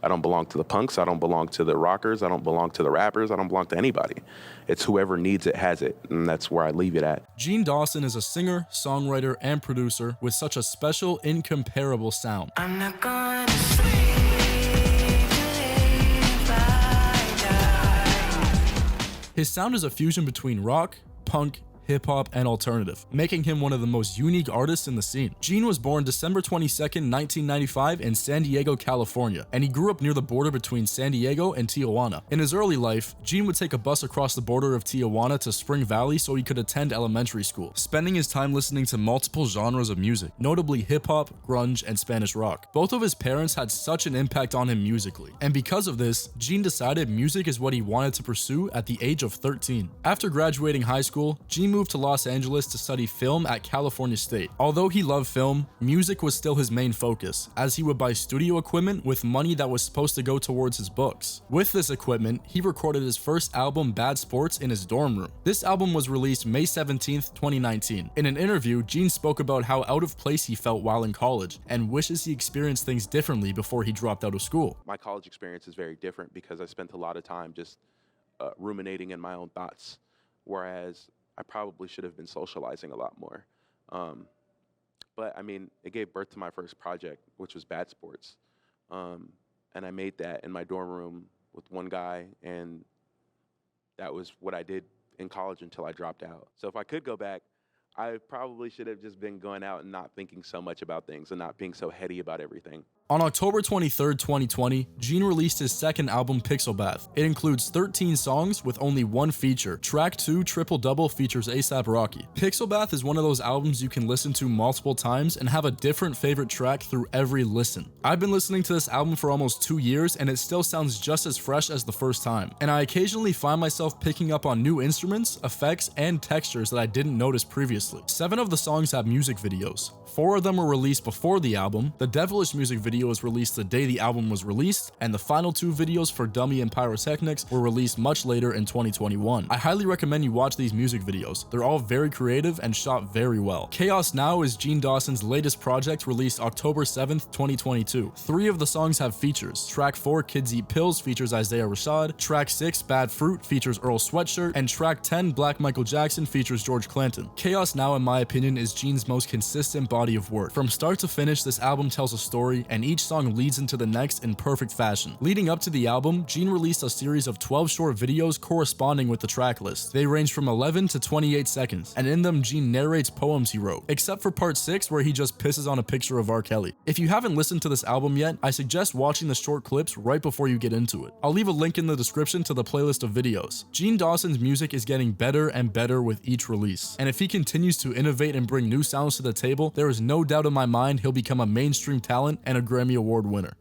I don't belong to the punks, I don't belong to the rockers, I don't belong to the rappers, I don't belong to anybody. It's whoever needs it has it, and that's where I leave it at. Gene Dawson is a singer, songwriter, and producer with such a special, incomparable sound. I'm not gonna sleep till I die. His sound is a fusion between rock, punk, hip-hop, and alternative, making him one of the most unique artists in the scene. Gene was born December 22nd, 1995 in San Diego, California, and he grew up near the border between San Diego and Tijuana. In his early life, Gene would take a bus across the border of Tijuana to Spring Valley so he could attend elementary school, spending his time listening to multiple genres of music, notably hip-hop, grunge, and Spanish rock. Both of his parents had such an impact on him musically, and because of this, Gene decided music is what he wanted to pursue at the age of 13. After graduating high school, Gene moved to Los Angeles to study film at California State. Although he loved film, music was still his main focus, as he would buy studio equipment with money that was supposed to go towards his books. With this equipment, he recorded his first album, Bad Sports, in his dorm room. This album was released May 17th, 2019. In an interview, Gene spoke about how out of place he felt while in college, and wishes he experienced things differently before he dropped out of school. My college experience is very different because I spent a lot of time just ruminating in my own thoughts, whereas I probably should have been socializing a lot more. But I mean, it gave birth to my first project, which was Bad Sports. And I made that in my dorm room with one guy, and that was what I did in college until I dropped out. So if I could go back, I probably should have just been going out and not thinking so much about things and not being so heady about everything. On October 23rd, 2020, Gene released his second album, Pixel Bath. It includes 13 songs with only one feature. Track 2, Triple Double, features A$AP Rocky. Pixel Bath is one of those albums you can listen to multiple times and have a different favorite track through every listen. I've been listening to this album for almost 2 years and it still sounds just as fresh as the first time. And I occasionally find myself picking up on new instruments, effects, and textures that I didn't notice previously. 7 of the songs have music videos. 4 of them were released before the album. The Devilish music video was released the day the album was released, and the final 2 videos for Dummy and Pyrotechnics were released much later in 2021. I highly recommend you watch these music videos. They're all very creative and shot very well. Chaos Now is Gene Dawson's latest project, released October 7th, 2022. 3 of the songs have features. Track 4, Kids Eat Pills, features Isaiah Rashad. Track 6, Bad Fruit, features Earl Sweatshirt. And track 10, Black Michael Jackson, features George Clinton. Chaos Now, in my opinion, is Gene's most consistent body of work. From start to finish, this album tells a story, and each song leads into the next in perfect fashion. Leading up to the album, Gene released a series of 12 short videos corresponding with the track list. They range from 11 to 28 seconds, and in them, Gene narrates poems he wrote, except for part 6 where he just pisses on a picture of R. Kelly. If you haven't listened to this album yet, I suggest watching the short clips right before you get into it. I'll leave a link in the description to the playlist of videos. Gene Dawson's music is getting better and better with each release, and if he continues to innovate and bring new sounds to the table, there is no doubt in my mind he'll become a mainstream talent and a Grammy Award winner.